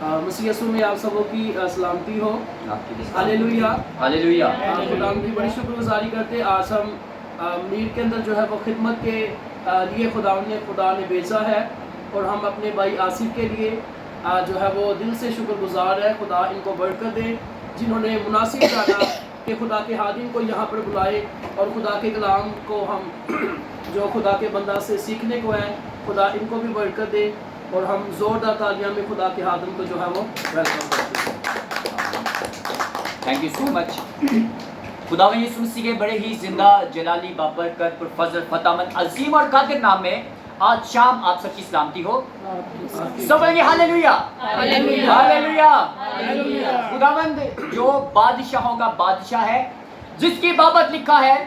مسیح یسوع میں آپ سبوں کی سلامتی ہو. ہاللیلویا ہاللیلویا. خدا کی بڑی شکر گزاری کرتے. آج ہم منیر کے اندر جو ہے وہ خدمت کے لیے خدا نے بھیجا ہے اور ہم اپنے بھائی آصف کے لیے جو ہے وہ دل سے شکر گزار ہے. خدا ان کو برکت دے جنہوں نے مناسب جانا کہ خدا کے خادم کو یہاں پر بلائے اور خدا کے کلام کو ہم جو خدا کے بندہ سے سیکھنے کو ہے. خدا ان کو بھی برکت دے اور ہم زوردار تالیاں میں خدا کے خادم کو جو ہے وہ ویلکم کرتے ہیں. تھینک یو سو مچ. خداوند یسوع مسیح کے بڑے ہی زندہ جلالی بابرکت پرفضل فتح مند عظیم اور قادر نام میں آج شام آپ سب کی سلامتی ہو. سب بولیں گے ہاللیلویا ہاللیلویا. خداوند جو بادشاہوں کا بادشاہ ہے، جس کی بابت لکھا ہے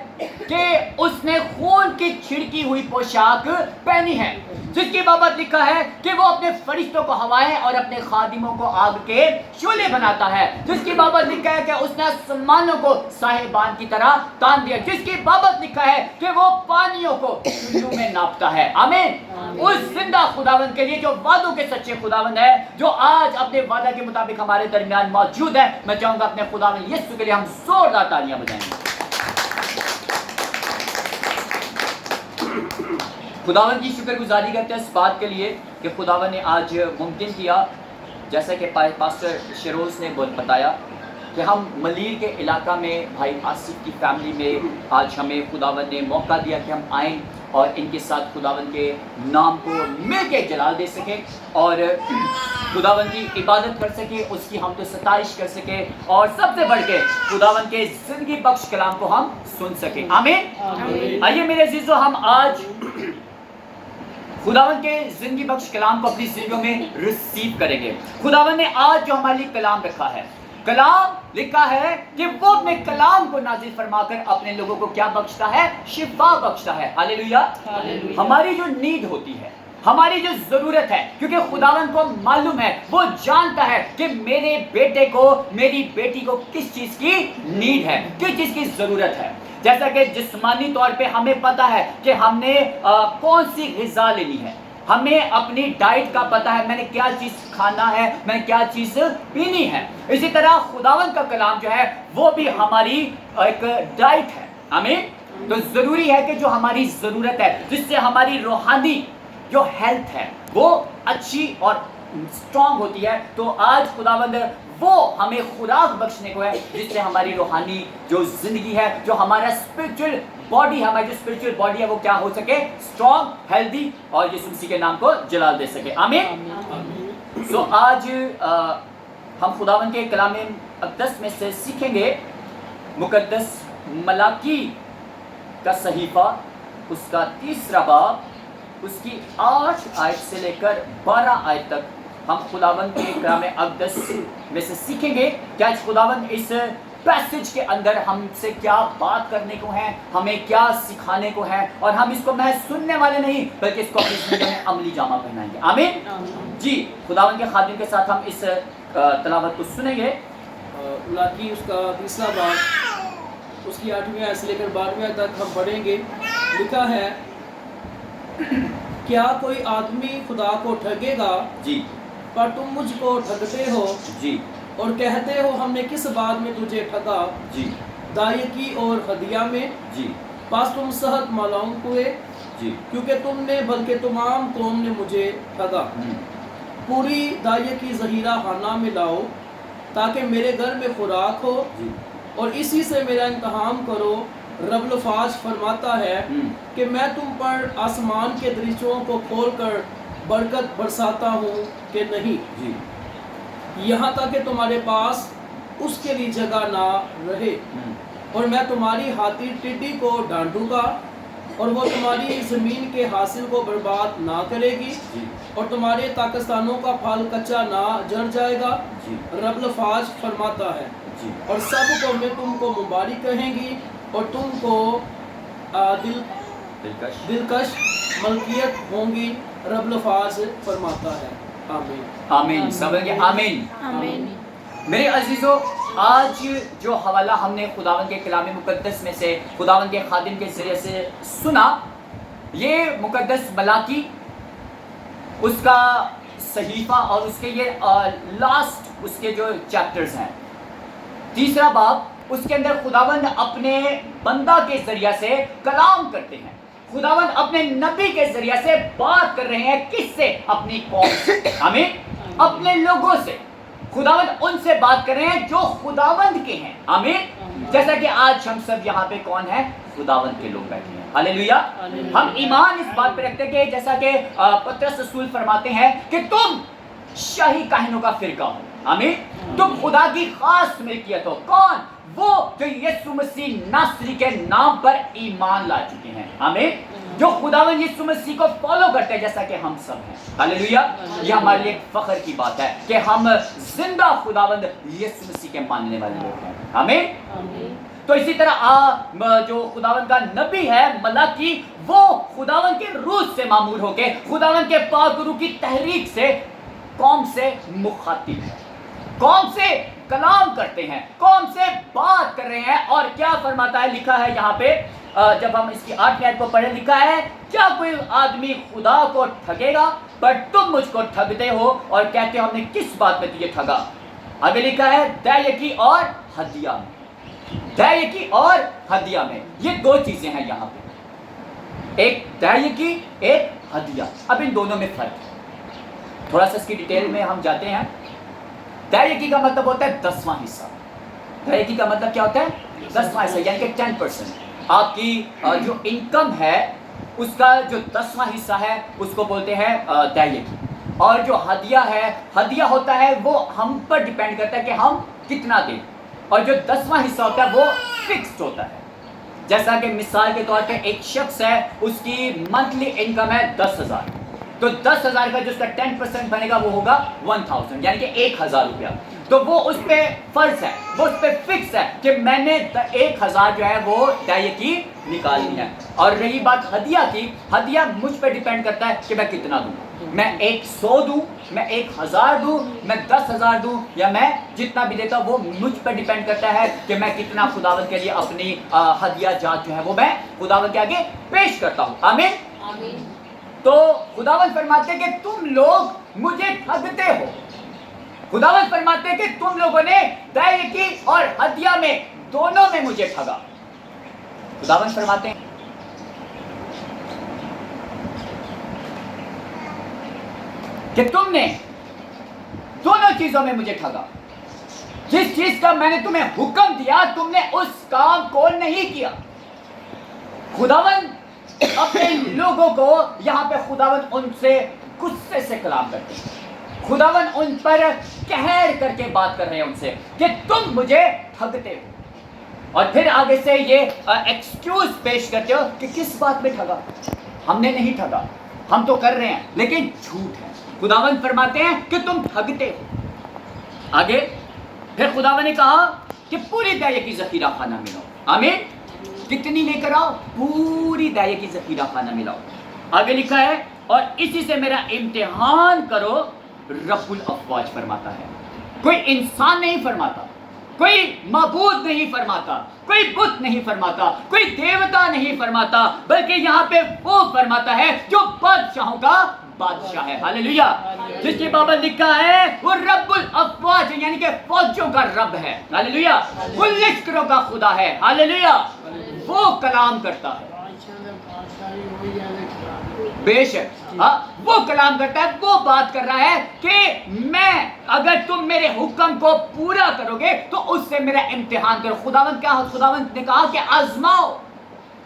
کہ اس نے خون کی چھڑکی ہوئی پوشاک پہنی ہے، جس کی بابت لکھا ہے کہ وہ اپنے فرشتوں کو ہوائیں اور اپنے خادموں کو آگ کے شعلے بناتا ہے، جس کی بابت لکھا ہے کہ اس نے آسمانوں کو صاحبان کی طرح تان دیا، جس کی بابت لکھا ہے کہ وہ پانیوں کو چلو میں ناپتا ہے. آمین. اس زندہ خداوند کے لیے جو وعدوں کے سچے خداوند ہے، جو آج اپنے وعدہ کے مطابق ہمارے درمیان موجود ہے، میں چاہوں گا اپنے خداوند یسوع کے لیے ہم زوردار تالیاں بجائیں. خداوند کی شکر گزاری کرتے ہیں اس بات کے لیے کہ خداوند نے آج ممکن کیا، جیسا کہ پاسٹر شیروز نے بتایا کہ ہم ملیر کے علاقہ میں بھائی آصف کی فیملی میں آج ہمیں خداوند نے موقع دیا کہ ہم آئیں اور ان کے ساتھ خداوند کے نام کو مل کے جلال دے سکیں اور خداوند کی عبادت کر سکیں، اس کی حمد و ستائش کر سکیں اور سب سے بڑھ کے خداوند کے زندگی بخش کلام کو ہم سن سکیں. آمین. آئیے میرے عزیزو، ہم آج خداوند کے زندگی بخش کلام کو اپنی زندگیوں میں ریسیو کریں گے. خداوند نے آج جو ہمارے لیے کلام رکھا ہے، کلام لکھا ہے کہ وہ اپنے کلام کو نازل فرما کر اپنے لوگوں کو کیا بخشتا ہے؟ شفا بخشتا ہے. ہاللیلویا. ہماری جو نیڈ ہوتی ہے، ہماری جو ضرورت ہے، کیونکہ خداوند کو معلوم ہے، وہ جانتا ہے کہ میرے بیٹے کو، میری بیٹی کو کس چیز کی نیڈ ہے، کس چیز کی ضرورت ہے. جیسا کہ جسمانی طور پہ ہمیں پتا ہے کہ ہم نے کون سی غذا لینی ہے، ہمیں اپنی ڈائٹ کا پتا ہے، میں نے کیا چیز کھانا ہے، میں نے کیا چیز پینی ہے. اسی طرح خداوند کا کلام جو ہے وہ بھی ہماری ایک ڈائٹ ہے. آمین. تو ضروری ہے کہ جو ہماری ضرورت ہے، جس سے ہماری روحانی جو ہیلتھ ہے وہ اچھی اور اسٹرانگ ہوتی ہے، تو آج خداوند وہ ہمیں خوراک بخشنے کو ہے جس سے ہماری روحانی جو زندگی ہے، جو ہمارا اسپرچل باڈی ہے، ہماری جو اسپرچل باڈی ہے وہ کیا ہو سکے؟ اسٹرانگ، ہیلدی اور یسوع مسیح کے نام کو جلال دے سکے. آمین. سو آج ہم خداوند کے کلام اقدس میں سے سیکھیں گے مقدس ملاکی کا صحیفہ، اس کا 3 باب، اس کی 8 آیت سے لے کر 12 آیت تک ہم خداوند کے کلام اقدس میں سے سیکھیں گے کہ آج خداوند اس پیسج کے اندر ہم سے کیا بات کرنے کو ہے، ہمیں کیا سکھانے کو ہے، اور ہم اس کو محض سننے والے نہیں بلکہ اس کو اپنی زندگی میں عملی جامہ پہنائیں گے. آمین. جی، خداوند کے خادم کے ساتھ ہم اس تلاوت کو سنیں گے. ملاکی اس کا 3 باب، اس کی 8ویں آیت سے لے کر 12ویں آیت تک ہم پڑھیں گے. لکھا ہے، کیا کوئی آدمی خدا کو ٹھگے گا؟ جی. پر تم مجھ کو ٹھگتے ہو. جی. اور کہتے ہو ہم نے کس بات میں تجھے ٹھگا؟ جی. دائیکی اور ہدیہ میں. جی. پس تم صحت مالوں ہوئے. جی. کیونکہ تم نے بلکہ تمام قوم نے مجھے ٹھگا. پوری دائیکی ظہیرہ خانہ میں لاؤ تاکہ میرے گھر میں خوراک ہو. جی. اور اسی سے میرا امتحان کرو. رب الفاظ فرماتا ہے کہ میں تم پر آسمان کے دریچوں کو کھول کر برکت برساتا ہوں کہ نہیں. جی. یہاں تک کہ تمہارے پاس اس کے لیے جگہ نہ رہے. اور میں تمہاری ہاتھی ٹڈی کو ڈانٹوں گا اور وہ تمہاری زمین کے حاصل کو برباد نہ کرے گی. اور تمہارے پاکستانوں کا پھل کچا نہ جڑ جائے گا. رب الفاظ فرماتا ہے. اور سب قومیں تم کو مبارک کہیں گی اور تم کو دلکش ملکیت ہوں گی. رب الفاظ فرماتا ہے. آمین. آمین. سب کے آمین. آمین. میرے عزیزو، آج جو حوالہ ہم نے خداوند کے کلام مقدس میں سے خداوند کے خادم کے ذریعے سے سنا، یہ مقدس ملاکی اس کا صحیفہ اور اس کے یہ لاسٹ اس کے جو چیپٹرز ہیں، تیسرا باب، اس کے اندر خداوند اپنے بندہ کے ذریعہ سے کلام کرتے ہیں. خداوند اپنے نبی کے ذریعہ سے بات کر رہے ہیں. کس سے؟ اپنی قوم سے. آمین. اپنے لوگوں سے. خداوند ان سے بات کر رہے ہیں جو خداوند کے ہیں. آمین. جیسا کہ آج ہم سب یہاں پہ کون ہیں؟ خداوند کے لوگ بیٹھے ہیں. ہاللیلویا. ہم ایمان اس بات پہ رکھتے ہیں کہ جیسا کہ پطرس رسول فرماتے ہیں کہ تم شاہی کاہنوں کا فرقہ ہو. آمین. تم خدا کی خاص ملکیت ہو. کون؟ وہ جو یسوع مسیح ناصری کے نام پر ایمان لا چکے ہیں. آمین. جو خداوند یسوع مسیح کو فالو کرتے ہیں جیسا کہ ہم سب ہیں. ہاللیلویا. یہ ہمارے لیے فخر کی بات ہے کہ ہم زندہ خداوند یسوع مسیح کے ماننے والے لوگ ہیں. آمین. تو اسی طرح جو خداوند کا نبی ہے ملاکی، وہ خداوند کے روح سے معمور ہو کے خداوند کے پاک روح کی تحریک سے قوم سے مخاطب ہے. قوم سے کلام کرتے ہیں، قوم سے بات کر رہے ہیں. اور کیا فرماتا ہے؟ لکھا ہے یہاں پہ جب ہم اس کی 8ویں آیت کو پڑھیں، لکھا ہے کیا کوئی آدمی خدا کو ٹھگے گا؟ پر تم مجھ کو ٹھگتے ہو اور کہتے ہو ہم نے کس بات میں تجھے ٹھگا. آگے لکھا ہے دعیکی اور ہدیہ میں. دعیکی اور ہدیہ میں یہ دو چیزیں ہیں یہاں پہ، ایک دعیکی، ایک ہدیہ. اب ان دونوں میں فرق ہے، تھوڑا سا اس کی ڈیٹیل میں ہم جاتے ہیں. دعیکی کا مطلب ہوتا ہے 10واں حصہ. دعیکی کا مطلب کیا ہوتا ہے؟ 10واں حصہ، یعنی کہ 10%. آپ کی جو انکم ہے اس کا جو 10واں حصہ ہے اس کو بولتے ہیں دعیکی. اور جو ہدیہ ہے، ہدیہ ہوتا ہے وہ ہم پر ڈیپینڈ کرتا ہے کہ ہم کتنا دیں. اور جو 10واں حصہ ہوتا ہے وہ فکسڈ ہوتا ہے. جیسا کہ مثال کے طور پہ ایک شخص ہے، اس کی منتھلی انکم ہے 10,000، تو 10,000 کا جو اس کا 10% بنے گا وہ ہوگا 1,000، یعنی کہ 1,000 روپیہ. تو وہ اس پہ فرض ہے، وہ اس پہ فکس ہے کہ میں نے 1,000 جو ہے وہ دعیکی نکالنی ہے. اور رہی بات ہدیہ کی، ہدیہ مجھ پہ ڈیپینڈ کرتا ہے کہ میں کتنا دوں. میں 100 دوں، میں 1,000 دوں، میں 10,000 دوں، یا میں جتنا بھی دیتا ہوں وہ مجھ پہ ڈیپینڈ کرتا ہے کہ میں کتنا خداوند کے لیے اپنی ہدیہ جات جو ہے وہ میں خداوند کے آگے پیش کرتا ہوں. آمین. تو خداوند فرماتے ہیں کہ تم لوگ مجھے ٹھگتے ہو. خداوند فرماتے ہیں کہ تم لوگوں نے دعیکی اور ہدیہ میں دونوں میں مجھے ٹھگا. خداوند فرماتے ہیں کہ تم نے دونوں چیزوں میں مجھے ٹھگا. جس چیز کا میں نے تمہیں حکم دیا تم نے اس کام کو نہیں کیا. خداوند اپنے لوگوں کو یہاں پہ خداوند ان سے غصے سے کلام کرتے ہیں. خداوند ان پر قہر کر کے بات کر رہے ہیں ان سے کہ تم مجھے ٹھگتے ہو. اور پھر آگے سے یہ ایکسکیوز پیش کرتے ہو کہ کس بات میں ٹھگا. ہم نے نہیں ٹھگا، ہم تو کر رہے ہیں لیکن جھوٹ ہے. خداوند فرماتے ہیں کہ تم ٹھگتے ہو. آگے پھر خداوند نے کہا کہ پوری دعیکی ذخیرہ خانہ میں لاؤ. آمین. کتنی لے کر آؤ؟ پوری دعیکی ذخیرہ خانہ میں لاؤ. آگے لکھا ہے اور اسی سے میرا امتحان کرو. رب الافواج فرماتا ہے، کوئی انسان نہیں فرماتا، کوئی معبود نہیں فرماتا، کوئی بت نہیں فرماتا، کوئی دیوتا نہیں فرماتا، بلکہ یہاں پہ وہ فرماتا ہے جو بادشاہوں کا بادشاہ ہے. ہاللیلویا. جس کے بابا لکھا ہے وہ رب الافواج یعنی کہ فوجوں کا رب ہے. ہاللیلویا. وہ لشکروں کا خدا ہے. ہاللیلویا. وہ کلام کرتا ہے. بے شک وہ کلام کرتا ہے، وہ بات کر رہا ہے کہ میں اگر تم میرے حکم کو پورا کرو گے تو اس سے میرا امتحان کرو. خداوند نے کہا کہ آزماؤ.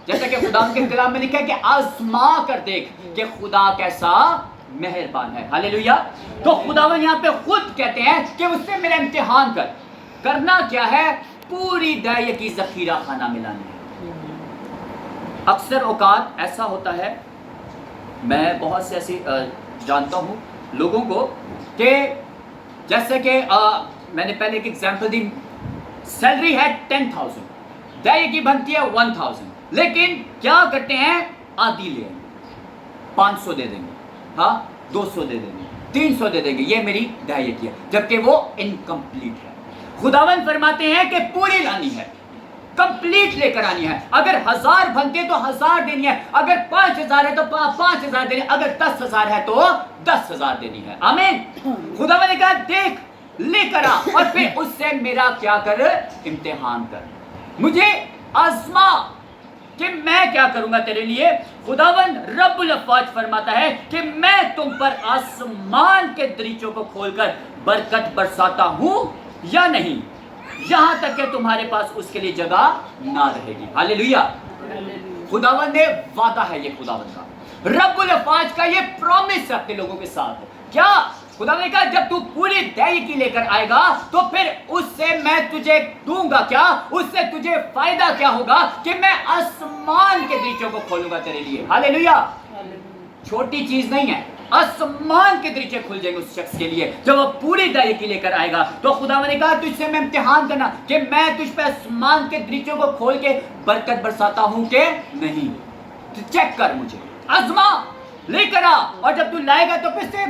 جیسا کہ خداوند کے کلام میں لکھا ہے کہ آزما کر دیکھ کہ خدا کیسا مہربان ہے. ہاللیلویا. تو خداوند یہاں پہ خود کہتے ہیں کہ اس سے میرا امتحان کر. کرنا کیا ہے؟ پوری دعیکی ذخیرہ خانہ میں لانا ہے. اکثر اوقات ایسا ہوتا ہے، میں بہت سے ایسی جانتا ہوں لوگوں کو کہ جیسے کہ میں نے پہلے ایک ایگزامپل دی، سیلری ہے 10,000، دعیکی بنتی ہے 1,000، لیکن کیا کرتے ہیں؟ آدھی لے 500 دے دیں گے، ہاں 200 دے دیں گے، 300 دے دیں گے، یہ میری دعیکی ہے، جبکہ وہ انکمپلیٹ ہے. خداوند فرماتے ہیں کہ پوری لانی ہے. कंप्लीट लेकर आनी है। अगर 1000 बनते तो 1000 देनी है, अगर 5000 है तो 5000 देनी है, अगर 10,000 है तो 10,000 देनी है। आमीन। खुदा ने कहा देख लेकर आ और फिर उससे मेरा क्या कर, इम्तिहान कर, मुझे आजमा कि मैं क्या करूंगा तेरे लिए। खुदावन रब्बुल अफ़वाज फरमाता है कि मैं तुम पर आसमान के दरीचों को खोलकर बरकत बरसाता हूं या नहीं, यहां तक कि तुम्हारे पास उसके लिए जगह ना रहेगी। हालेलुया। खुदावन ने वादा है, ये खुदावन का रब्बुल अफ़वाज का ये प्रॉमिस अपने लोगों के साथ। क्या खुदा ने कहा जब तू पूरी दयाकी लेकर आएगा तो फिर उससे मैं तुझे दूंगा क्या, उससे तुझे फायदा क्या होगा कि मैं आसमान के दरीचों को खोलूंगा तेरे लिए। हालेलुया। छोटी चीज नहीं है, आसमान के दरीचे खुल जाएंगे उस शख्स के लिए जब वो पूरी दयाकी लेकर आएगा। तो खुदा ने कहा तुझसे मैं इम्तिहान करना कि मैं तुझ पे आसमान के दरीचों को खोल के बरकत बरसाता हूं कि नहीं, तो चेक कर, मुझे आजमा, लेकर आ, और जब तू लाएगा तो फिर से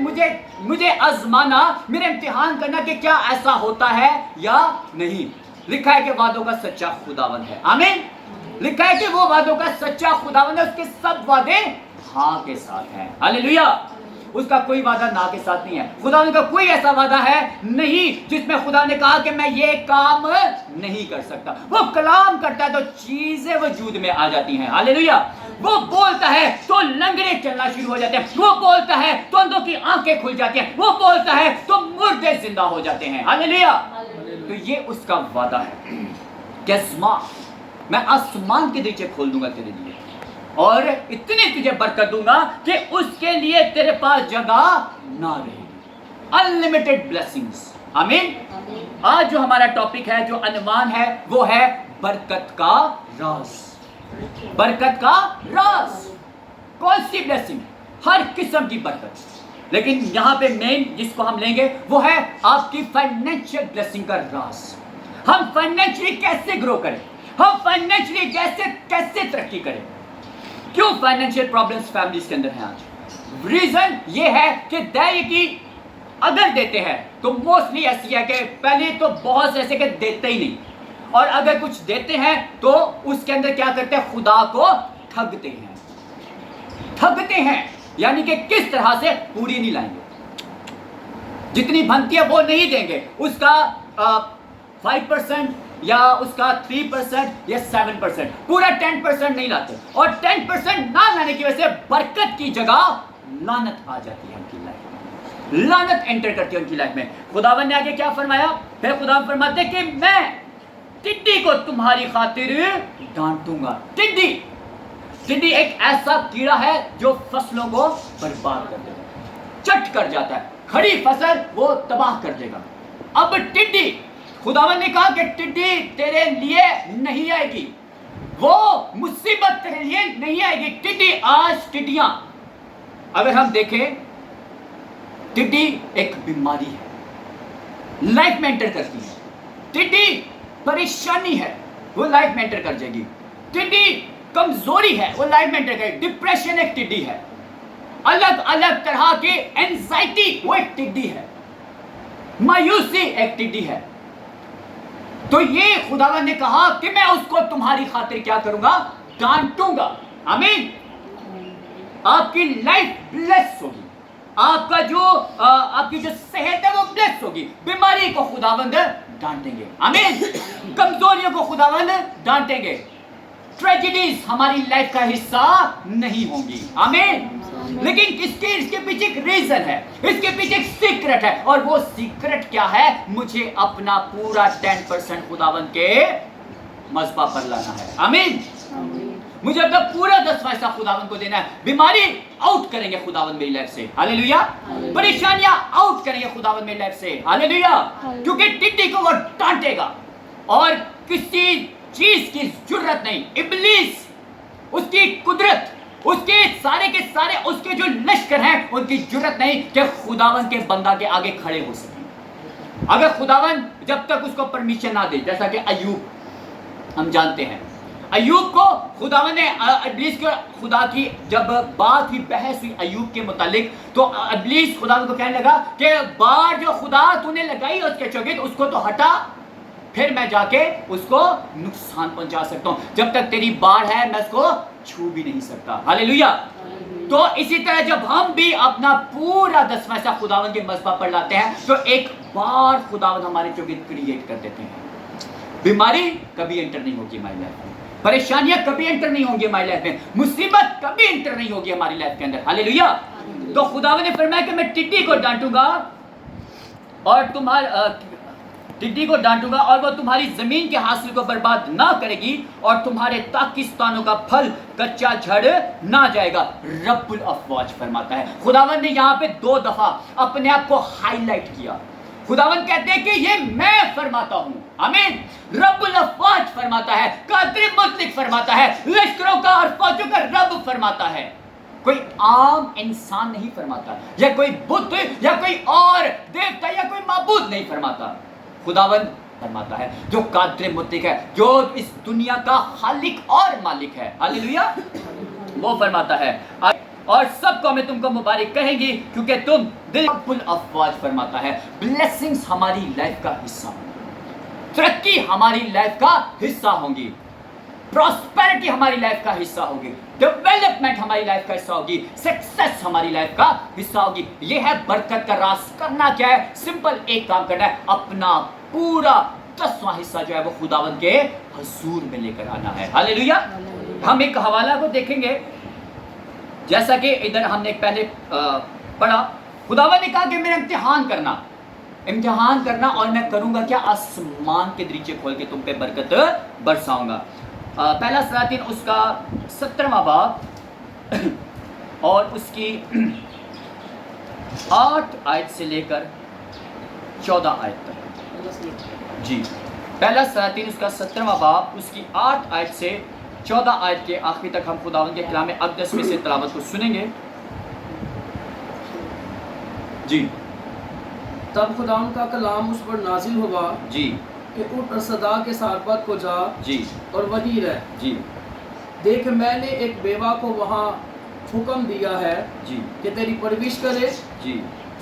मुझे आजमाना, मेरा इम्तिहान करना कि क्या ऐसा होता है या नहीं। लिखा है कि वादों का सच्चा खुदावन है। आमीन। लिखा है कि वो वादों का सच्चा खुदावन है, उसके सब वादे हाँ के साथ हैं। हालेलुया। उसका कोई वादा ना के साथ नहीं है। खुदा का कोई ऐसा वादा है नहीं जिसमें खुदा ने कहा कि मैं ये काम नहीं कर सकता। वो कलाम करता है तो चीजें वजूद में आ जाती हैं। हालेलुया। वो बोलता है तो लंगड़े चलना शुरू हो जाते हैं, वो बोलता है तो अंधों की आंखें खुल जाती हैं, वो बोलता है तो मुर्दे जिंदा हो जाते हैं। हालेलुया। तो ये उसका वादा है कि मैं आसमान के दरीचे खोल दूंगा तेरे लिए और इतनी तुझे बरकत दूंगा कि उसके लिए तेरे पास जगह ना रहेगी। Unlimited blessings. आमीन। आज जो हमारा टॉपिक है, जो अनुमान है, वो है बरकत का राज। बरकत का राज। कौन सी ब्लेसिंग? हर किस्म की बरकत, लेकिन यहां पे मेन जिसको हम लेंगे वो है आपकी फाइनेंशियल ब्लेसिंग का राज। हम फाइनेंशियली कैसे ग्रो करें, हम फाइनेंशियली कैसे तरक्की करें। क्यों फाइनेंशियल प्रॉब्लम्स फैमिलीज के अंदर हैं आज? रीजन ये है कि दयाकी अगर देते हैं तो मोस्टली ऐसी है कि पहले तो बहुत से ऐसे कि देते ही नहीं, और अगर कुछ देते हैं तो उसके अंदर क्या करते हैं, खुदा को ठगते हैं। ठगते हैं यानी कि किस तरह से पूरी नहीं लाएंगे, जितनी बनती है वो नहीं देंगे, उसका 5% या उसका 3% या 7%, पूरा 10% नहीं लाते, और 10% ना लाने की वजह से बरकत की जगह लानत आ जाती है उनकी लाइफ में, लानत एंटर करती है उनकी लाइफ में। खुदावन ने आगे क्या फरमाया? फिर खुदावन फरमाते कि मैं टिड्डी को तुम्हारी खातिर डांटूंगा। टिड्डी एक ऐसा कीड़ा है जो फसलों को बर्बाद कर देगा, चट कर जाता है, खड़ी फसल वो तबाह कर देगा। अब टिड्डी, खुदावन ने कहा कि टिड्डी तेरे लिए नहीं आएगी, वो मुसीबत तेरे लिए नहीं आएगी। टिड्डी, आज टिड्डियां अगर हम देखें, टिड्डी एक बीमारी है, लाइफ में एंटर करती है। टिड्डी परेशानी है, वो लाइफ में एंटर कर जाएगी। टिड्डी कमजोरी है, वो लाइफ में एंटर करेगी। डिप्रेशन एक टिड्डी है, अलग अलग तरह की एंजाइटी वो एक टिड्डी है, मायूसी एक टिड्डी है। तो ये खुदावन ने कहा कि मैं उसको तुम्हारी खातिर क्या करूंगा, डांटूंगा। आमीन। आपकी लाइफ ब्लेस होगी, आपकी जो सेहत है वो ब्लेस होगी। बीमारी को खुदावंद डांटेंगे। आमीन। कमजोरियों को खुदावंद डांटेंगे। ट्रेजेडीज हमारी लाइफ का हिस्सा नहीं होंगी। आमीन। लेकिन इसके पीछे एक रीजन है, इसके पीछे एक सीक्रेट है, और वो सीक्रेट क्या है? मुझे अपना पूरा 10% खुदावन के मज़बा पर लाना है। आमीन। मुझे अपना पूरा 10वां हिस्सा खुदावन को देना है। बीमारी आउट करेंगे खुदावन मेरी लाइफ से। हालेलुया। परेशानियां आउट करेंगे खुदावन मेरी लाइफ से। हालेलुया। क्योंकि टिड्डी को वो डांटेगा और किसी चीज की जरूरत नहीं। इब्लीस, उसकी कुदरत, उसके सारे के सारे उसके जो लश्कर हैं, उनकी जरूरत नहीं कि खुदावन के बंदा के आगे खड़े हो सके। अगर खुदावन जब तक उसको परमिशन ना दे, जैसा कि अय्यूब हम जानते हैं, अय्यूब को खुदावन ने इब्लीस को खुदा की जब बात हुई, बहस हुई अय्यूब के मुतालिक, तो इब्लीस खुदावन को कहने लगा कि बार जो खुदा तूने लगाई उसके चौगिर्द उसको तो हटा फिर मैं जाके उसको नुकसान पहुंचा सकता हूँ। जब तक तेरी बाढ़ है मैं उसको छू भी नहीं सकता। हालेलुया। तो इसी तरह जब हम भी अपना पूरा 10वां हिस्सा खुदावन के मज़बा पर लाते हैं तो एक बार खुदावन हमारे जो क्रिएट कर देते हैं। बीमारी कभी एंटर नहीं होगी हमारी लाइफ में, परेशानियां कभी एंटर नहीं होंगी हमारी लाइफ में, मुसीबत कभी एंटर नहीं होगी हमारी लाइफ के अंदर। हालेलुया। तो खुदावन ने फरमाया कि मैं टिड्डी को डांटूंगा और टिड्डी को डांटूंगा और वो तुम्हारी जमीन के हासिल को बर्बाद ना करेगी और तुम्हारे ताकिस्तानों का फल कच्चा झड़ ना जाएगा। रब्बुल अफवाज फरमाता है। खुदावन ने यहाँ पे 2 दफा अपने आप को हाईलाइट किया। खुदावन कहते हैं कि ये मैं फरमाता हूं। आमीन। रब्बुल अफवाज फरमाता है, कादिर मुतलिक फरमाता है, लश्करों का और फौजों का रब फरमाता है। कोई आम इंसान नहीं फरमाता, या कोई बुत या कोई और देवता या कोई माबूद नहीं फरमाता। खुदावन फरमाता है जो कादिर मुतलिक है, जो इस दुनिया का खालिक और मालिक है। हालेलुया। वो फरमाता है और सब कौमें तुमको मुबारक कहेंगी क्योंकि तुम रब्बुल अफवाज फरमाता है ब्लेसिंग्स हमारी लाइफ का हिस्सा होंगी, तरक्की हमारी लाइफ का हिस्सा होंगी, प्रॉस्पेरिटी हमारी लाइफ का हिस्सा होगी, डेवलपमेंट हमारी लाइफ का हिस्सा होगी, सक्सेस हमारी लाइफ का हिस्सा होगी। ये है बरकत का राज। करना क्या है? सिंपल एक काम करना है, अपना पूरा 10वां हिस्सा जो है वो खुदावंद के हुजूर में लेकर आना है। हालेलुया। हम एक हवाला को देखेंगे, जैसा कि इधर हमने पहले पढ़ा। खुदावंद ने कहा कि मेरा इम्तिहान करना और मैं करूंगा क्या? आसमान के दरीचे खोल के तुम पे बरकत बरसाऊंगा। पहला सलातीन उसका 17वां बाब और उसकी 8 आयत से लेकर 14 आयत तक। जी, पहला सलातीन उसका 17वां बाब उसकी 8 आयत से 14 आयत के आखिरी तक हम खुदावंद के कलाम अक़दस में से तिलावत को सुनेंगे। जी। तब खुदावंद का कलाम उस पर नाजिल हुआ जी कि उठ और सदा के सारपत को जा जी और वहीं रह। जी देख मैंने एक बेवा को वहाँ हुक्म दिया है जी कि तेरी परवरिश करे। जी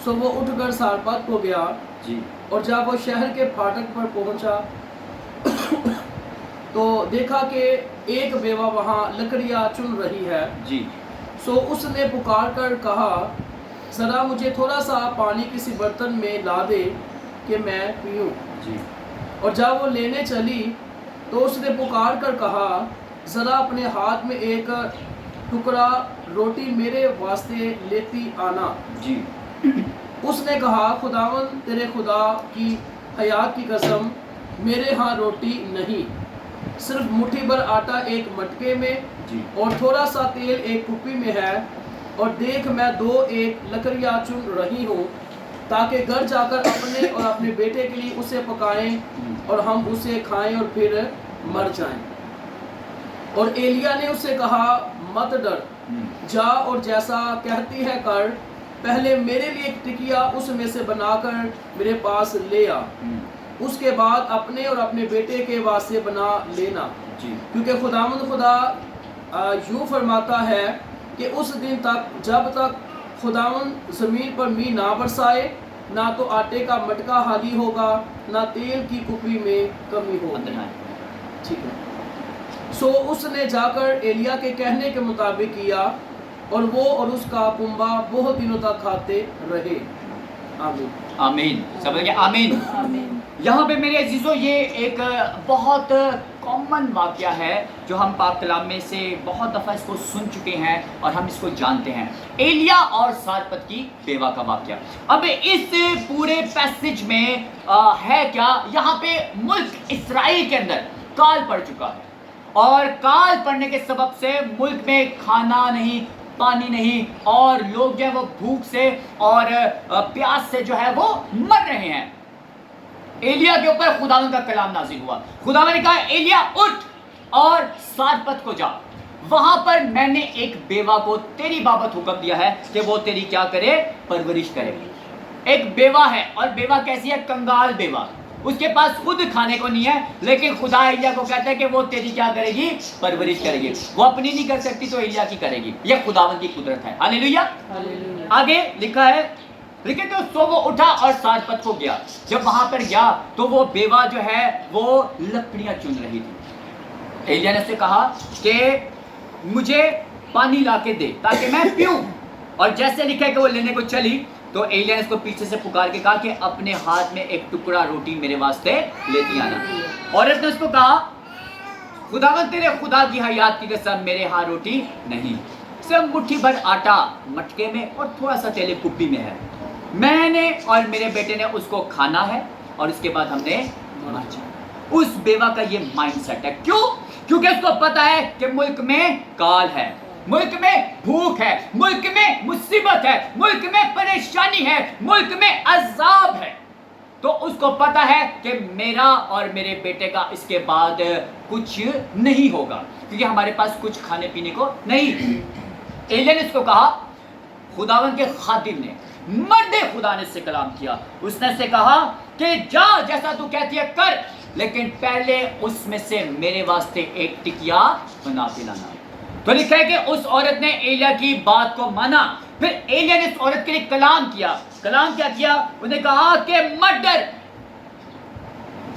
सो वो उठकर सारपत को गया जी और जब वो शहर के फाटक पर पहुंचा तो देखा कि एक बेवा वहाँ लकड़ियाँ चुन रही है। जी। सो उसने पुकार कर कहा, जरा मुझे थोड़ा सा पानी किसी बर्तन में ला दे कि मैं पीऊँ। जी। और जब वो लेने चली तो उसने पुकार कर कहा, ज़रा अपने हाथ में एक टुकड़ा रोटी मेरे वास्ते लेती आना। जी। उसने कहा, खुदावन तेरे खुदा की हयात की कसम, मेरे यहाँ रोटी नहीं, सिर्फ मुट्ठी भर आटा एक मटके में जी। और थोड़ा सा तेल एक कुप्पी में है। और देख मैं 2 लकड़ियाँ चुन रही हूँ ताकि घर जाकर अपने और अपने बेटे के लिए उसे पकाएं और हम उसे खाएं और फिर मर जाएं। और एलिया ने उससे कहा, मत डर, जा और जैसा कहती है कर, पहले मेरे लिए एक टिकिया उसमें से बनाकर मेरे पास ले आ, उसके बाद अपने और अपने बेटे के वास्ते बना लेना। जी। क्योंकि खुदावंद खुदा यूँ फरमाता है कि उस दिन तक जब तक खुदावंद ज़मीन पर मींह ना बरसाए, ना तो आटे का मटका खाली होगा, ना तेल की कुप्पी में कमी होगी। ठीक है। सो उसने जाकर एलिया के कहने के मुताबिक किया और वो और उसका कुंबा बहुत दिनों तक खाते रहे। आमीन। आमीन। सब लोग आमीन। यहाँ पे मेरे अजीजों ये एक बहुत कॉमन वाक़या है जो हम पाक कलाम में से बहुत दफ़ा इसको सुन चुके हैं और हम इसको जानते हैं, एलिया और सारपत की बेवा का वाक़या। अब इस पूरे पैसेज में है क्या, यहाँ पे मुल्क इसराइल के अंदर काल पड़ चुका है और काल पड़ने के सबब से मुल्क में खाना नहीं, पानी नहीं और लोग जो है वो भूख से और प्यास से जो है वो मर रहे हैं। एलिया के ऊपर खुदावंद का कलाम नाज़िल हुआ। खुदावंद ने कहा, एलिया उठ और सारपत को जा, वहां पर मैंने एक बेवा को तेरी बाबत हुक्म दिया है कि वो तेरी क्या करे? परवरिश करे। एक बेवा है और बेवा कैसी है? कंगाल बेवा, उसके पास खुद खाने को नहीं है, लेकिन खुदा एलिया को कहता है कि वो तेरी क्या करेगी? परवरिश करेगी। वो अपनी नहीं कर सकती तो एलिया की करेगी। यह खुदावंद की कुदरत है। हालेलुया। आगे लिखा है लेकिन तो सो वो उठा और सारपत को गया। जब वहां पर गया तो वो बेवा जो है वो लकड़ियां चुन रही थी। एलिय्याह ने उससे कहा कि मुझे पानी ला के दे ताकि मैं पीऊं। और जैसे लिखा है कि वो लेने को चली तो एलिय्याह ने उसको पीछे से पुकार के कहा कि अपने हाथ में एक टुकड़ा रोटी मेरे वास्ते लेती आना। औरत ने उसको कहा खुदावंद तेरे खुदा की हयात की कसम मेरे यहाँ रोटी नहीं, सिर्फ मुट्ठी भर आटा मटके में और थोड़ा सा तेल कुप्पी में है। मैंने और मेरे बेटे ने उसको खाना है और उसके बाद हमने मर जाना। उस बेवा का ये माइंडसेट है। क्यों? क्योंकि उसको पता है कि मुल्क में काल है, मुल्क में भूख है, मुल्क में मुसीबत है, मुल्क में परेशानी है, मुल्क में अजाब है। तो उसको पता है कि मेरा और मेरे बेटे का इसके बाद कुछ नहीं होगा क्योंकि हमारे पास कुछ खाने पीने को नहीं। एलिय्याह ने इसको कहा, खुदावन के खादिम ने मर्दे खुदा ने इससे कलाम किया। उसने से कहा कि जा जैसा तू कहती है कर, लेकिन पहले उसमें से मेरे वास्ते एक टिकिया बना के लाना। तो लिखा है कि उस औरत ने एलिय्याह की बात को माना। फिर एलिय्याह ने इस औरत के लिए कलाम किया। कलाम क्या किया? उसने कहा कि मत डर,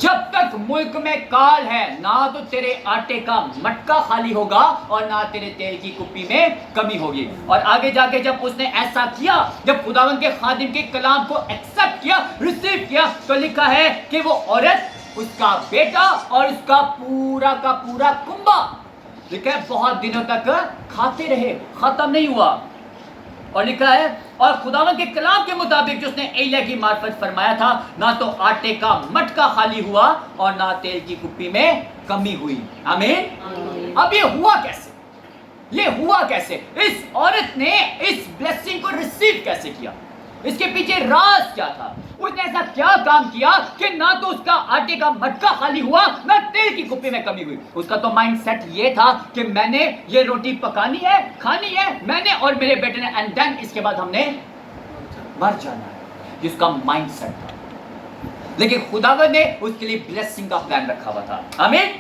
जब तक मुल्क में काल है ना तो तेरे आटे का मटका खाली होगा और ना तेरे तेल की कुप्पी में कमी होगी। और आगे जाके जब उसने ऐसा किया, जब खुदावन के खादिम के कलाम को एक्सेप्ट किया, रिसीव किया, तो लिखा है कि वो औरत, उसका बेटा और उसका पूरा का पूरा कुंबा, लिखा है बहुत दिनों तक खाते रहे, खत्म नहीं हुआ। और लिखा है और खुदावन के कलाम के मुताबिक जो उसने एलिय्याह की मार्फत फरमाया था, ना तो आटे का मटका खाली हुआ और ना तेल की कुप्पी में कमी हुई। आमीन। अब ये हुआ कैसे? ये हुआ कैसे? इस औरत ने इस ब्लेसिंग को रिसीव कैसे किया? इसके पीछे राज क्या था? उसने ऐसा क्या काम किया कि ना तो उसका आटे का मटका खाली हुआ ना तेल की कुप्पी में कमी हुई? उसका तो माइंड सेट ये था कि मैंने ये रोटी पकानी है, खानी है मैंने और मेरे बेटे ने, एंड देन इसके बाद हमने मर जाना है। जिसका माइंड सेट था। लेकिन खुदावन ने उसके लिए ब्लेसिंग का प्लान रखा हुआ था। आमीन।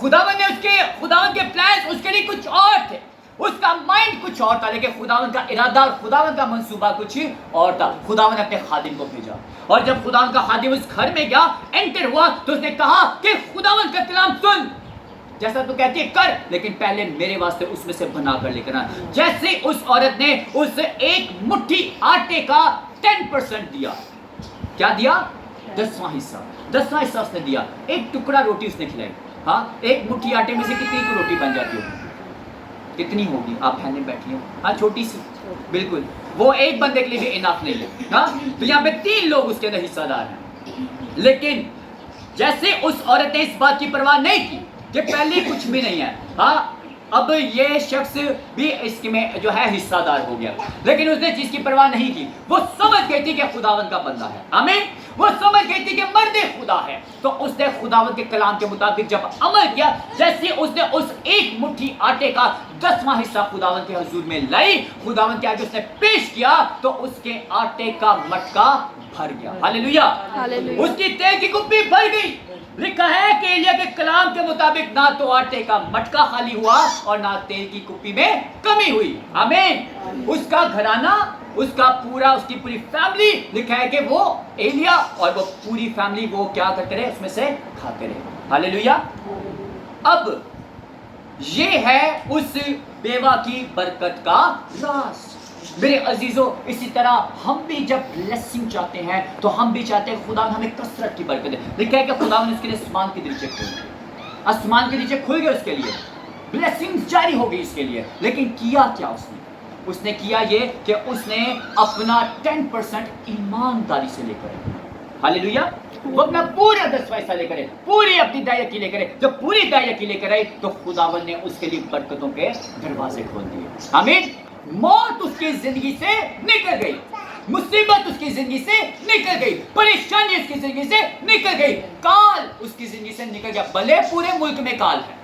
खुदावन के प्लान उसके लिए कुछ और थे, उसका माइंड कुछ और था, लेकिन खुदावन का इरादा, खुदावन का मंसूबा कुछ और था। खुदावन ने अपने खादिम को भेजा और जब खुदावन का खादिम उस घर में गया, एंटर हुआ, तो उसने कहा कि खुदावन का कलाम सुन, जैसा तू कहती है कर, लेकिन पहले मेरे वास्ते उसमें से बना कर लेकर आ। जैसे उस औरत ने उस एक मुट्ठी आटे का 10% दिया, क्या दिया? 10वां हिस्सा उसने दिया। एक टुकड़ा रोटी उसने खिलाई। हाँ, एक मुट्ठी आटे में से कितनी की रोटी बन जाती होगी? कितनी होगी? आप फैले बैठी हो। हाँ, छोटी सी, बिल्कुल। वो एक बंदे के लिए भी इनफ नहीं है। हाँ, तो यहाँ पे 3 लोग उसके अंदर हिस्सेदार हैं। लेकिन जैसे उस औरत ने इस बात की परवाह नहीं की कि पहले कुछ भी नहीं है, हाँ, अब ये शख्स भी इसमें जो है हिस्सादार हो गया, लेकिन उसने चीज की परवाह नहीं की। वो समझ गई थी कि खुदावन का बंदा है। आमीन। वो समझ गई थी कि मर्दे खुदा है। तो उसने खुदावन के कलाम के मुताबिक जब अमल किया, जैसे उसने उस एक मुट्ठी आटे का 10वां हिस्सा खुदावन के हुजूर में लाई, खुदावन के आगे उसने पेश किया, तो उसके आटे का मटका भर गया। हालेलुया। उसकी तेल की कुप्पी भर गई। लिखा है कि एलिय्याह के कलाम के मुताबिक ना तो आटे का मटका खाली हुआ और ना तेल की कुप्पी में कमी हुई। आमीन। उसका घराना, उसका पूरा, उसकी पूरी फैमिली, लिखा है कि वो एलिय्याह और वो पूरी फैमिली वो क्या करते रहे? उसमें से खाते रहे। हालेलुया। अब ये है उस बेवा की बरकत का राज। मेरे अजीजों, इसी तरह हम भी जब ब्लेसिंग चाहते हैं तो हम भी चाहते हैं खुदा हमें कसरत की बरकत दे। लिखा है कि खुदा ने उसके लिए आसमान के दरीचे खोले, आसमान के नीचे खुल गए उसके लिए, ब्लेसिंग जारी हो गई इसके लिए। लेकिन किया क्या उसने? उसने किया ये कि उसने अपना 10% ईमानदारी से लेकर, हालेलुया, वो अपना पूरा 10वां हिस्सा लेकर, पूरी अपनी दायकी लेकर, जब पूरी दायकी लेकर आई तो खुदावन ने उसके लिए बरकतों के दरवाजे खोल दिए। आमीन। मौत उसकी जिंदगी से निकल गई, मुसीबत उसकी जिंदगी से निकल गई, परेशानी उसकी जिंदगी से निकल गई, काल उसकी जिंदगी से निकल गया। भले पूरे मुल्क में काल है,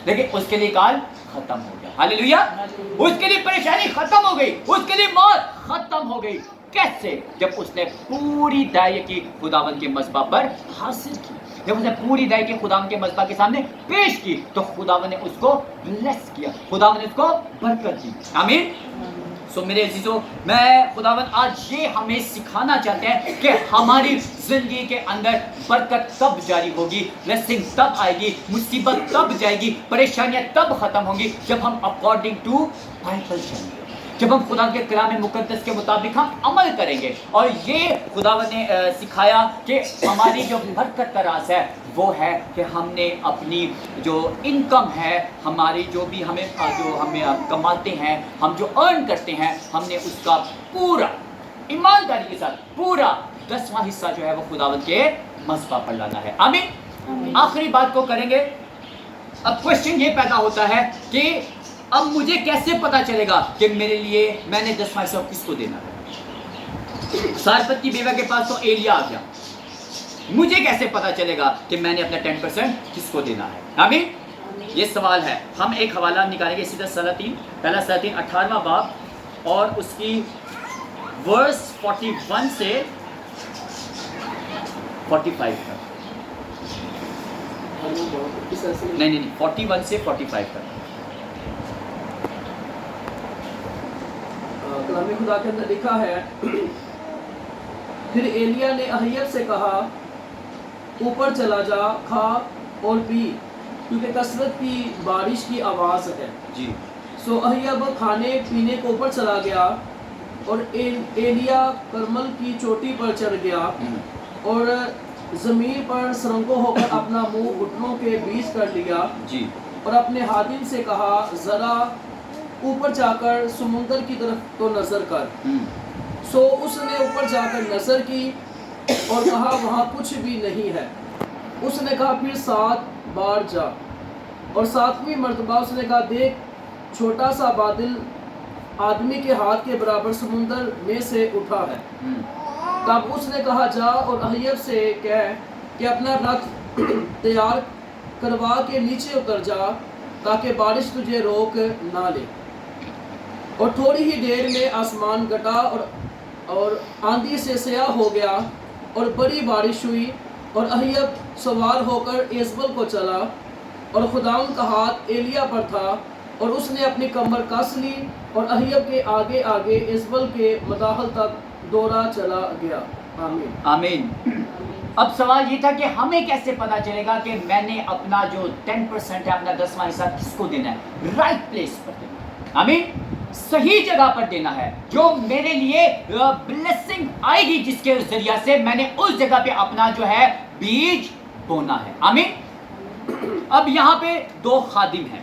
लेकिन उसके लिए काल खत्म हो गया। हालेलुया। उसके लिए परेशानी खत्म हो गई, उसके लिए मौत खत्म हो गई। कैसे? जब उसने पूरी दायकी खुदावन के मज़बा पर हासिल की, जब उसने पूरी दायकी खुदावन के मज़बा के सामने पेश की, तो खुदावन ने उसको ब्लेस किया, खुदावन ने उसको बरकत दी। आमीन। सो मेरे अजीजों, मैं खुदावन आज ये हमें सिखाना चाहते हैं कि हमारी जिंदगी के अंदर बरकत तब जारी होगी, ब्लेसिंग तब आएगी, मुसीबत तब जाएगी, परेशानियां तब खत्म होंगी जब हम अकॉर्डिंग टू बाइबल चलेंगे, जब हम खुदा के कलाम मुकद्दस के मुताबिक हम अमल करेंगे। और ये खुदावन ने सिखाया कि हमारी जो बरकत का राज है वो है कि हमने अपनी जो इनकम है, हमारी जो भी हमें कमाते हैं, हम जो अर्न करते हैं, हमने उसका पूरा ईमानदारी के साथ पूरा 10वां हिस्सा जो है वो खुदावन के मज़बा पर लाना है। आमीन। आखिरी बात को करेंगे। अब क्वेश्चन ये पैदा होता है कि अब मुझे कैसे पता चलेगा कि मेरे लिए मैंने 10वां हिस्सा किसको देना है? सारपत की बेवा के पास तो एलिया आ गया, मुझे कैसे पता चलेगा कि मैंने अपना 10% किसको देना है? आमीन। ये सवाल है। हम एक हवाला निकालेंगे सीधा सलातीन, पहला सलातीन 18वां बाब और उसकी वर्स 41 से 45 तक। नहीं 41 से 45 तक। कलाम खुदा के अंदर लिखा है, फिर एलिया ने अहियब से कहा, ऊपर चला जा, खा और पी, क्योंकि कसरत की बारिश की आवाज़ है जी। सो अहियब खाने पीने को ऊपर चला गया और एलिया करमल की चोटी पर चढ़ गया और ज़मीन पर सरंगो होकर अपना मुंह घुटनों के बीच कर लिया जी और अपने हादिम से कहा, ज़रा ऊपर जाकर समुंदर की तरफ तो नज़र कर। सो उसने ऊपर जाकर नज़र की और कहा, वहाँ कुछ भी नहीं है। उसने कहा, फिर 7 बार जा। और 7वीं मर्तबा उसने कहा, देख, छोटा सा बादल आदमी के हाथ के बराबर समुंदर में से उठा है। तब उसने कहा, जा और अहियब से कह कि अपना रथ तैयार करवा के नीचे उतर जा, ताकि बारिश तुझे रोक ना ले। और थोड़ी ही देर में आसमान गटा और आंधी से स्याह हो गया और बड़ी बारिश हुई और अहियब सवार होकर एजबल को चला और खुदाउन का हाथ एलिया पर था और उसने अपनी कमर कस ली और अहियब के आगे आगे एजबल के मदाहल तक दौड़ा चला गया। आमीन। आमीन। अब सवाल ये था कि हमें कैसे पता चलेगा कि मैंने अपना जो 10% है, अपना 10वां हिस्सा किसको देना है? राइट प्लेस पर देना है। आमीन। सही जगह पर देना है, जो मेरे लिए ब्लेसिंग आएगी, जिसके जरिया से मैंने उस जगह पे अपना जो है बीज बोना है। आमीन। अब यहाँ पे 2 खादिम हैं,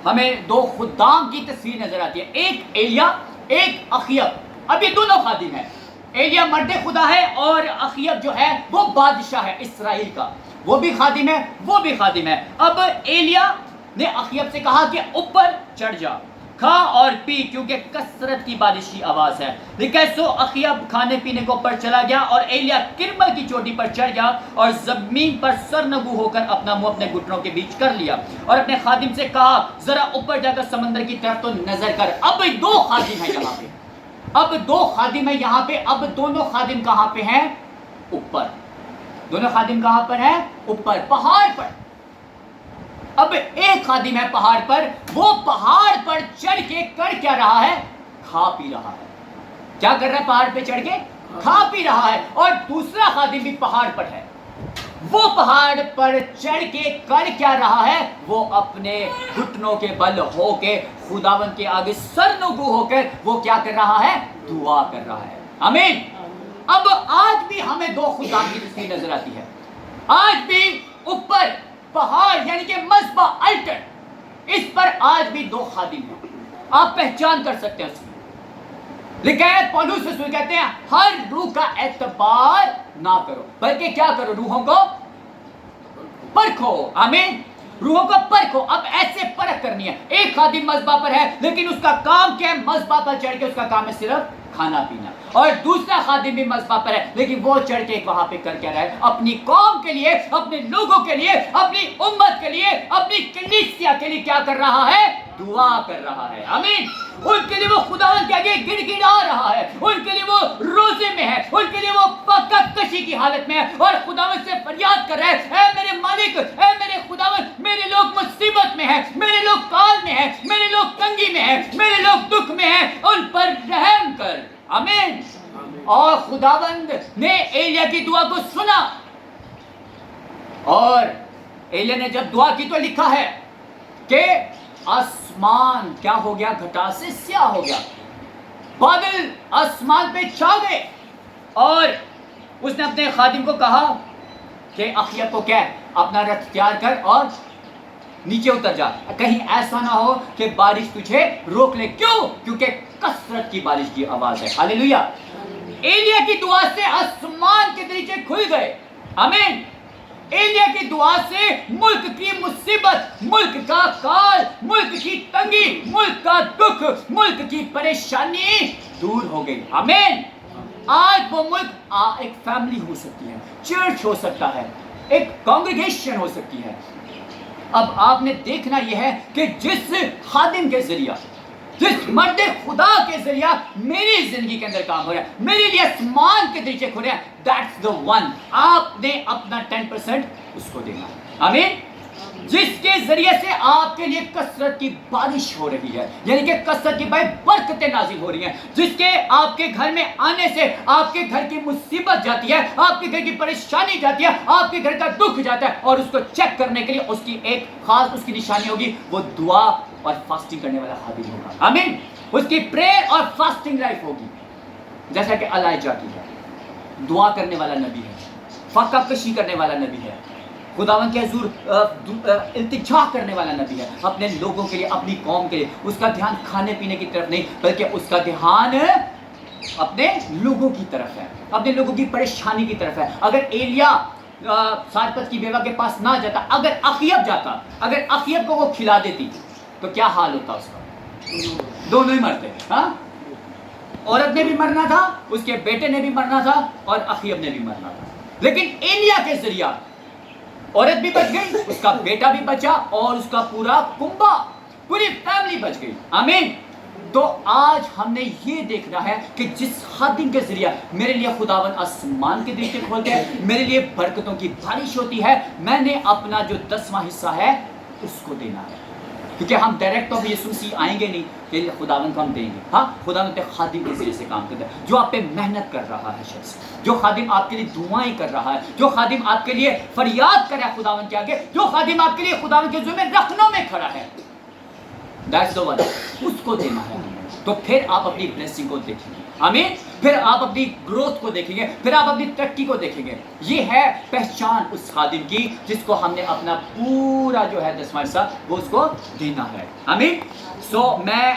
हमें 2 खुदाम की तस्वीर नजर आती है, एक एलिया, एक अखियब। अब ये दोनों खादिम हैं। एलिया मर्द खुदा है और अखियब जो है वो बादशाह है इसराइल का, वो भी खादिम है, वो भी खादिम है। अब एलिया ने अखियब से कहा कि ऊपर चढ़ जा, खा और पी, क्योंकि कसरत की बारिश की आवाज है। लेकिन सो अखियब खाने पीने को पर चला गया और एलिया किरमल की चोटी पर चढ़ गया और जमीन पर सरनगू होकर अपना मुंह अपने घुटनों के बीच कर लिया और अपने खादिम से कहा, जरा ऊपर जाकर समंदर की तरफ तो नजर कर। अब 2 खादिम है यहाँ पे, अब 2 खादिम है यहाँ पे। अब दोनों खादिम कहाँ पे हैं? ऊपर। दोनों खादिम कहाँ पर है? ऊपर, पहाड़ पर। अब एक खादिम है पहाड़ पर, वो पहाड़ पर चढ़ के कर क्या रहा है? खा पी रहा है। क्या कर रहा है? पहाड़ पे चढ़ के खा पी रहा है। और दूसरा खादिम भी पहाड़ पर है, वो पहाड़ पर चढ़ के कर क्या रहा है? वो अपने घुटनों के बल होके खुदावन के आगे सरनुगू होकर वो क्या कर रहा है? दुआ कर रहा है। आमीन। अब आज भी हमें 2 खुदाम की तस्वीर नजर आती है। आज भी ऊपर पहाड़ यानी कि मस्बा अल्टर, इस पर आज भी 2 खादिम हैं। आप पहचान कर सकते हैं उसमें। लेकिन पौलुस रसूल कहते हैं, हर रूह का एतबार ना करो, बल्कि क्या करो? रूहों को परखो। आमीन। रूहों को परखो। अब ऐसे परख करनी है। एक खादिम मस्बा पर है, लेकिन उसका काम क्या है? मस्बा पर चढ़ के उसका काम है सिर्फ खाना पीना। और दूसरा खादिम भी मस्बा पर है, लेकिन वो चढ़ के वहां पे कर क्या रहा है? अपनी कौम के लिए, अपने लोगों के लिए, अपनी उम्मत के लिए, अपनी कलीसिया के लिए क्या कर रहा है? दुआ कर रहा है। आमीन। उनके लिए वो खुदावंद के आगे गिड़गिड़ा रहा है, उनके लिए वो रोजे में है, उनके लिए वो कशी की हालत में है और खुदावंद से फरियाद कर रहा है, ऐ मेरे मालिक, ऐ मेरे खुदावंद, मेरे लोग मुसीबत में है, मेरे लोग काल में है, मेरे लोग तंगी में है, मेरे लोग दुख में है ان پر رحم کر. آمین. اور خداوند نے ایلیا کی دعا کو سنا, اور ایلیا نے جب دعا کی تو لکھا ہے کہ آسمان کیا ہو گیا؟ گھٹا سے سیاہ ہو گیا, بادل آسمان پہ چھا گئے, اور اس نے اپنے خادم کو کہا کہ اخیب کو کیا ہے, اپنا رتھ تیار کر اور نیچے اتر جا, کہیں ایسا نہ ہو کہ بارش تجھے روک لے. کیوں؟ کیونکہ کثرت کی بارش کی آواز ہے. ہاللیلویہ. ایلیا کی دعا سے آسمان کے دریچے کھل گئے. آمین. ایلیا کی دعا سے ملک کی مصیبت, ملک کا کال, ملک کی تنگی, ملک کا دکھ, ملک کی پریشانی دور ہو گئی. آمین. آج وہ ملک ایک فیملی ہو سکتی ہے, چرچ ہو سکتا ہے, ایک کانگریگیشن ہو سکتی ہے. اب آپ نے دیکھنا یہ ہے کہ جس خادم کے ذریعہ, جس مرد خدا کے ذریعہ میری زندگی کے اندر کام ہو رہا ہے, میرے لیے آسمان کے دریچے کھل رہے ہیں, that's the one. آپ نے اپنا 10% اس کو دینا ہے. آمین. جس کے ذریعے سے آپ کے لیے کثرت کی بارش ہو رہی ہے, یعنی کہ کثرت کی برکتیں نازل ہو رہی ہیں, جس کے آپ کے گھر میں آنے سے آپ کے گھر کی مصیبت جاتی ہے, آپ کے گھر کی پریشانی جاتی ہے, آپ کے گھر کا دکھ جاتا ہے, اور اس کو چیک کرنے کے لیے اس کی ایک خاص اس کی نشانی ہوگی, وہ دعا اور فاسٹنگ کرنے والا خادم ہوگا. آمین. اس کی پریئر اور فاسٹنگ لائف ہوگی, جیسا کہ الائجا کی ہے, دعا کرنے والا نبی ہے, فقہ کشی کرنے والا نبی ہے, خداوند کے حضور التجا کرنے والا نبی ہے, اپنے لوگوں کے لیے, اپنی قوم کے لیے. اس کا دھیان کھانے پینے کی طرف نہیں, بلکہ اس کا دھیان اپنے لوگوں کی طرف ہے, اپنے لوگوں کی پریشانی کی طرف ہے. اگر ایلیا سارپت کی بیوہ کے پاس نہ جاتا, اگر اخیب جاتا, اگر اخیب کو وہ کھلا دیتی, تو کیا حال ہوتا اس کا؟ دونوں ہی مرتے. ہاں, عورت نے بھی مرنا تھا, اس کے بیٹے نے بھی مرنا تھا, اور اخیب نے بھی مرنا تھا. لیکن ایلیا کے ذریعہ عورت بھی بچ گئی, اس کا بیٹا بھی بچا, اور اس کا پورا کنبہ, پوری فیملی بچ گئی. آمین. تو آج ہم نے یہ دیکھنا ہے کہ جس خادم کے ذریعہ میرے لیے خداوند آسمان کے دریچے کھولتے ہیں, میرے لیے برکتوں کی بارش ہوتی ہے, میں نے اپنا جو 10واں حصہ ہے اس کو دینا ہے. کیونکہ ہم ڈائریکٹ تو یسوع مسیح آئیں گے نہیں کہ خداوند کو ہم دیں گے. ہاں, خداوند پہ خادم کے ذریعے سے کام کرتا ہے, جو آپ پہ محنت کر رہا ہے شخص, جو خادم آپ کے لیے دعائیں کر رہا ہے, جو خادم آپ کے لیے فریاد کر رہا ہے خداوند کے آگے, جو خادم آپ کے لیے خداوند کے حضور میں رکھنوں میں کھڑا ہے, that's the one. اس کو دینا ہے. تو پھر آپ اپنی بلیسنگ کو دیکھیں گے. آمین. پھر آپ اپنی گروتھ کو دیکھیں گے, پھر آپ اپنی ترقی کو دیکھیں گے. یہ ہے پہچان اس خادم کی جس کو ہم نے اپنا پورا جو ہے 10واں حصہ وہ اس کو دینا ہے. آمین. میں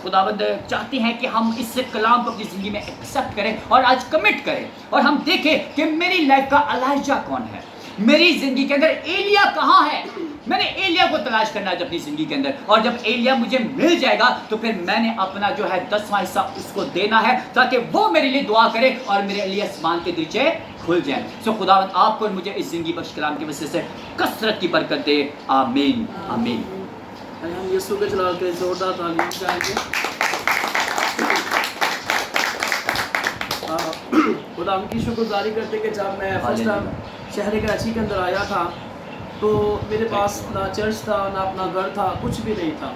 خداوند چاہتے ہیں کہ ہم اس کلام کو اپنی زندگی میں ایکسیپٹ کریں اور آج کمٹ کریں, اور ہم دیکھیں کہ میری لائف کا الائجا کون ہے, میری زندگی کے اندر ایلیا کہاں ہے. میں نے ایلیا کو تلاش کرنا ہے اپنی زندگی کے اندر, اور جب ایلیا مجھے مل جائے گا تو پھر میں نے اپنا جو ہے 10واں حصہ اس کو دینا ہے, تاکہ وہ میرے لیے دعا کرے اور میرے لیے آسمان کے دریچے کھل جائیں. خداوند آپ کو اور مجھے اس زندگی بخش کلام کی وجہ سے کثرت کی برکت دے. آمین. آمین. ہم یسوع کے جلال کے زوردار تعلیم چاہیں گے. خدا ہم کی شکر گزاری کرتے کہ جب میں فرسٹ ٹائم شہر کراچی کے اندر آیا تھا تو میرے پاس نہ چرچ تھا, نہ اپنا گھر تھا, کچھ بھی نہیں تھا.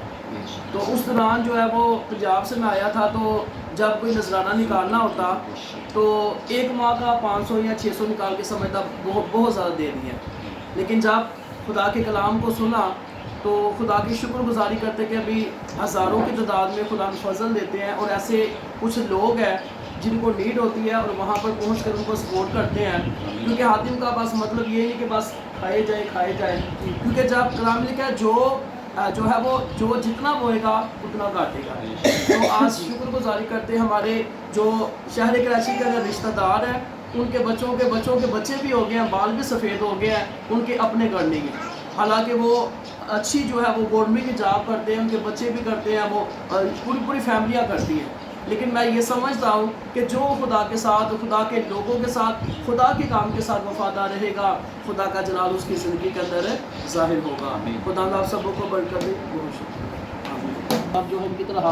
تو اس دوران جو ہے وہ پنجاب سے میں آیا تھا, تو جب کوئی نذرانہ نکالنا ہوتا تو 1 ماہ کا 500 یا 600 نکال کے سمجھتا بہت زیادہ دے دی ہے. لیکن جب خدا کے کلام کو سنا تو خدا کی شکر گزاری کرتے کہ ابھی ہزاروں کی تعداد میں خدا فضل دیتے ہیں, اور ایسے کچھ لوگ ہیں جن کو نیڈ ہوتی ہے اور وہاں پر پہنچ کر ان کو سپورٹ کرتے ہیں. کیونکہ حاتم کا بس مطلب یہ نہیں کہ بس کھائے جائے, کیونکہ جب کلام لکھا ہے جو ہے وہ جو جتنا بوئے گا اتنا کاٹے گا. تو آج شکر گزاری کرتے ہمارے جو شہر کراچی کے اندر رشتہ دار ہیں, ان کے بچوں کے بچے بھی ہو گئے ہیں, بال بھی سفید ہو گئے ہیں, ان کے اپنے گھر نہیں ہیں, حالانکہ وہ اچھی جو ہے وہ گورنمنٹ کی جاب کرتے ہیں, ان کے بچے بھی کرتے ہیں, وہ پوری فیملیاں کرتی ہیں. لیکن میں یہ سمجھتا ہوں کہ جو خدا کے ساتھ, خدا کے لوگوں کے ساتھ, خدا کے کام کے ساتھ وفادار رہے گا, خدا کا جلال اس کی زندگی کے اندر ظاہر ہوگا. خدا آپ سب کو برکت دے. بہت شکریہ. آپ جو ہے ان کی طرح